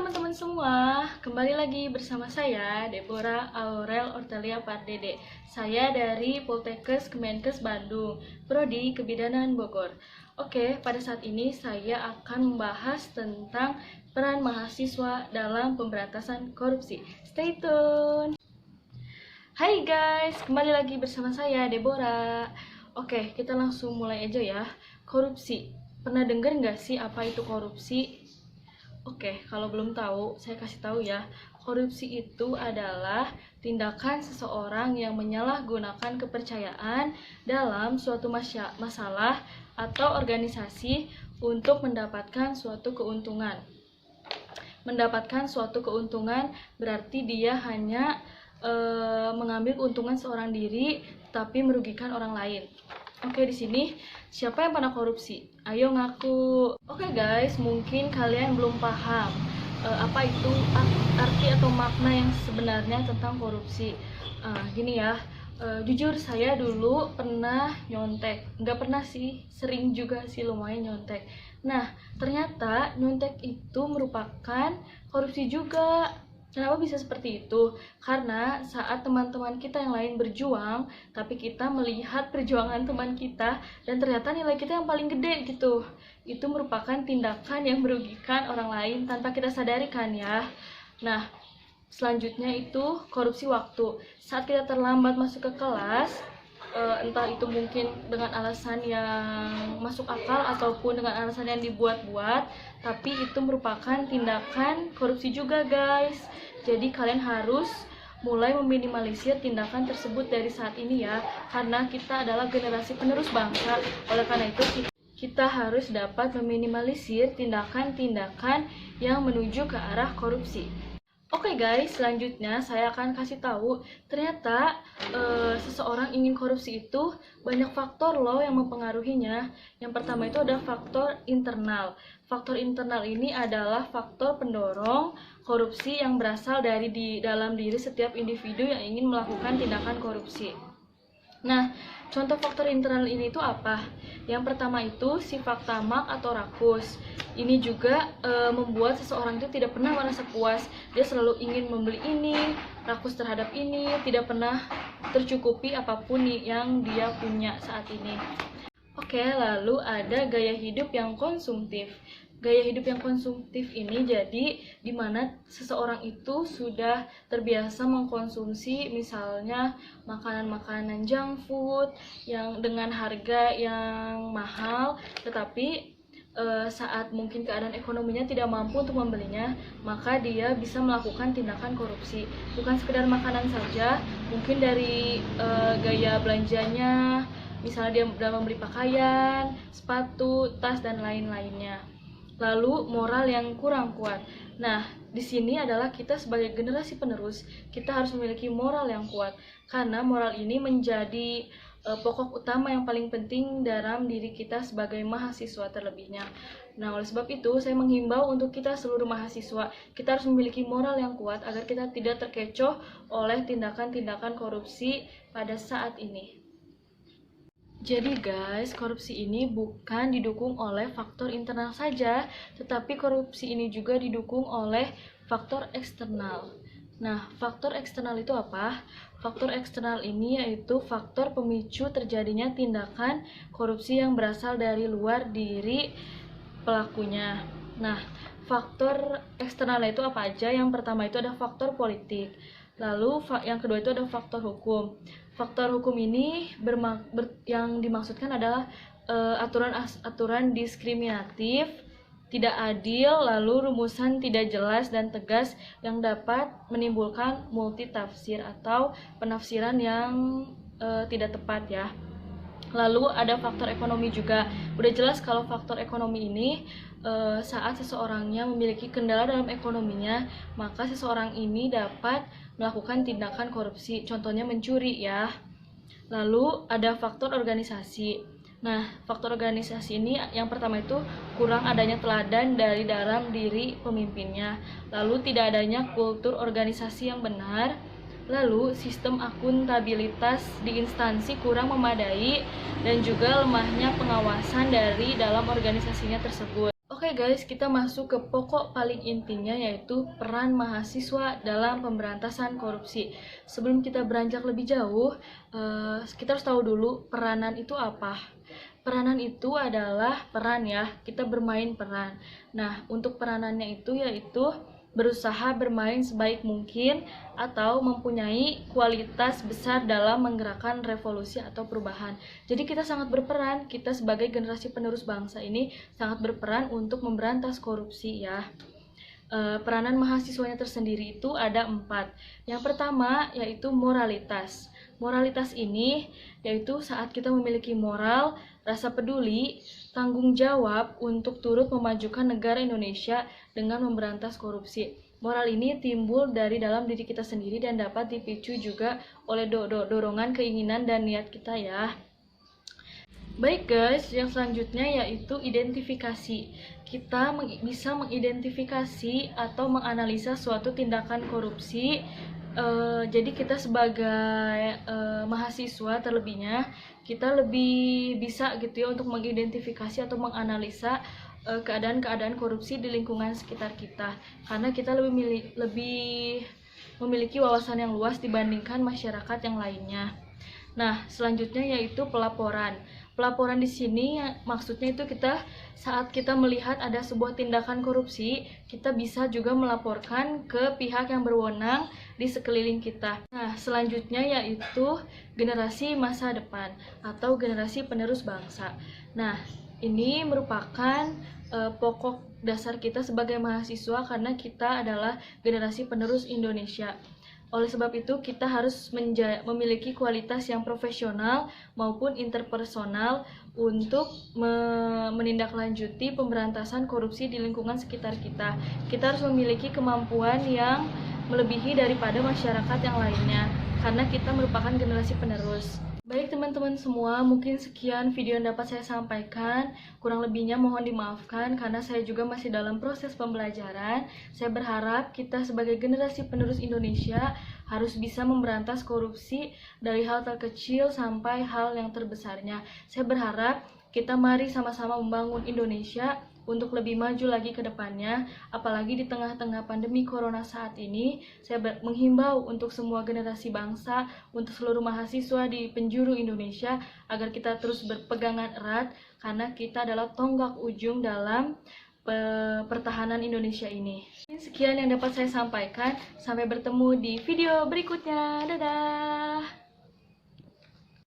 teman-teman semua, kembali lagi bersama saya Deborah Aurel Ortelia Pardede. Saya dari Poltekkes Kemenkes Bandung, Prodi Kebidanan Bogor. Oke, pada saat ini saya akan membahas tentang peran mahasiswa dalam pemberantasan korupsi. Stay tune. Hai guys, kembali lagi bersama saya Deborah. Oke, kita langsung mulai aja ya. Korupsi. Pernah dengar nggak sih apa itu korupsi? Oke, kalau belum tahu, saya kasih tahu ya. Korupsi itu adalah tindakan seseorang yang menyalahgunakan kepercayaan dalam suatu masalah atau organisasi untuk mendapatkan suatu keuntungan. Mendapatkan suatu keuntungan berarti dia hanya mengambil keuntungan seorang diri, tapi merugikan orang lain. Oke, di sini siapa yang pernah korupsi? Ayo ngaku. Oke guys, mungkin kalian belum paham apa itu arti atau makna yang sebenarnya tentang korupsi. Gini ya, jujur saya dulu pernah nyontek. Nggak pernah sih, sering juga sih lumayan nyontek. Nah, ternyata nyontek itu merupakan korupsi juga. Kenapa bisa seperti itu? Karena saat teman-teman kita yang lain berjuang, tapi kita melihat perjuangan teman kita dan ternyata nilai kita yang paling gede gitu. Itu merupakan tindakan yang merugikan orang lain tanpa kita sadari kan ya. Nah, selanjutnya itu korupsi waktu. Saat kita terlambat masuk ke kelas, entah itu mungkin dengan alasan yang masuk akal ataupun dengan alasan yang dibuat-buat, tapi itu merupakan tindakan korupsi juga guys. Jadi kalian harus mulai meminimalisir tindakan tersebut dari saat ini ya, karena kita adalah generasi penerus bangsa. Oleh karena itu kita harus dapat meminimalisir tindakan-tindakan yang menuju ke arah korupsi. Oke guys, selanjutnya saya akan kasih tahu ternyata seseorang ingin korupsi itu banyak faktor loh yang mempengaruhinya. Yang pertama itu ada faktor internal. Faktor internal ini adalah faktor pendorong korupsi yang berasal dari dalam diri setiap individu yang ingin melakukan tindakan korupsi. Nah, contoh faktor internal ini itu apa? Yang pertama itu sifat tamak atau rakus. Ini juga membuat seseorang itu tidak pernah merasa puas. Dia selalu ingin membeli ini, rakus terhadap ini, tidak pernah tercukupi apapun yang dia punya saat ini. Oke, lalu ada gaya hidup yang konsumtif. Gaya hidup yang konsumtif ini jadi dimana seseorang itu sudah terbiasa mengkonsumsi misalnya makanan-makanan junk food yang dengan harga yang mahal, tetapi saat mungkin keadaan ekonominya tidak mampu untuk membelinya, maka dia bisa melakukan tindakan korupsi. Bukan sekedar makanan saja, mungkin dari gaya belanjanya, misalnya dia dalam membeli pakaian, sepatu, tas, dan lain-lainnya. Lalu moral yang kurang kuat. Nah, di sini adalah kita sebagai generasi penerus, kita harus memiliki moral yang kuat. Karena moral ini menjadi pokok utama yang paling penting dalam diri kita sebagai mahasiswa terlebihnya. Nah, oleh sebab itu, saya menghimbau untuk kita seluruh mahasiswa, kita harus memiliki moral yang kuat agar kita tidak terkecoh oleh tindakan-tindakan korupsi pada saat ini. Jadi guys, korupsi ini bukan didukung oleh faktor internal saja, tetapi korupsi ini juga didukung oleh faktor eksternal. Nah, faktor eksternal itu apa? Faktor eksternal ini yaitu faktor pemicu terjadinya tindakan korupsi yang berasal dari luar diri pelakunya. Nah, faktor eksternal itu apa aja? Yang pertama itu ada faktor politik. Lalu yang kedua itu ada faktor hukum. Faktor hukum ini yang dimaksudkan adalah aturan-aturan diskriminatif, tidak adil, lalu rumusan tidak jelas dan tegas yang dapat menimbulkan multitafsir atau penafsiran yang tidak tepat ya. Lalu ada faktor ekonomi juga. Udah jelas kalau faktor ekonomi ini saat seseorangnya memiliki kendala dalam ekonominya, maka seseorang ini dapat melakukan tindakan korupsi, contohnya mencuri ya. Lalu ada faktor organisasi. Nah, faktor organisasi ini yang pertama itu kurang adanya teladan dari dalam diri pemimpinnya. Lalu tidak adanya kultur organisasi yang benar. Lalu sistem akuntabilitas di instansi kurang memadai dan juga lemahnya pengawasan dari dalam organisasinya tersebut. Oke guys, kita masuk ke pokok paling intinya yaitu peran mahasiswa dalam pemberantasan korupsi. Sebelum kita beranjak lebih jauh, kita harus tahu dulu peranan itu apa. Peranan itu adalah peran ya, kita bermain peran. Nah, untuk peranannya itu yaitu berusaha bermain sebaik mungkin atau mempunyai kualitas besar dalam menggerakkan revolusi atau perubahan. Jadi kita sangat berperan, kita sebagai generasi penerus bangsa ini sangat berperan untuk memberantas korupsi ya. Peranan mahasiswanya tersendiri itu ada 4. Yang pertama yaitu moralitas. Moralitas ini yaitu saat kita memiliki moral, rasa peduli, tanggung jawab untuk turut memajukan negara Indonesia dengan memberantas korupsi. Moral ini timbul dari dalam diri kita sendiri dan dapat dipicu juga oleh dorongan, keinginan, dan niat kita ya. Baik guys, yang selanjutnya yaitu identifikasi. Kita bisa mengidentifikasi atau menganalisa suatu tindakan korupsi. Jadi kita sebagai mahasiswa terlebihnya, kita lebih bisa gitu ya untuk mengidentifikasi atau menganalisa keadaan-keadaan korupsi di lingkungan sekitar kita. Karena kita lebih memiliki wawasan yang luas dibandingkan masyarakat yang lainnya. Nah, selanjutnya yaitu pelaporan. Pelaporan di sini maksudnya itu saat kita melihat ada sebuah tindakan korupsi, kita bisa juga melaporkan ke pihak yang berwenang di sekeliling kita. Nah, selanjutnya yaitu generasi masa depan atau generasi penerus bangsa. Nah, ini merupakan pokok dasar kita sebagai mahasiswa karena kita adalah generasi penerus Indonesia. Oleh sebab itu, kita harus memiliki kualitas yang profesional maupun interpersonal untuk menindaklanjuti pemberantasan korupsi di lingkungan sekitar kita. Kita harus memiliki kemampuan yang melebihi daripada masyarakat yang lainnya, karena kita merupakan generasi penerus. Baik teman-teman semua, mungkin sekian video yang dapat saya sampaikan. Kurang lebihnya mohon dimaafkan karena saya juga masih dalam proses pembelajaran. Saya berharap kita sebagai generasi penerus Indonesia harus bisa memberantas korupsi dari hal terkecil sampai hal yang terbesarnya. Saya berharap kita mari sama-sama membangun Indonesia untuk lebih maju lagi ke depannya, apalagi di tengah-tengah pandemi corona saat ini. Saya menghimbau untuk semua generasi bangsa, untuk seluruh mahasiswa di penjuru Indonesia, agar kita terus berpegangan erat, karena kita adalah tonggak ujung dalam pertahanan Indonesia ini. Sekian yang dapat saya sampaikan, sampai bertemu di video berikutnya. Dadah!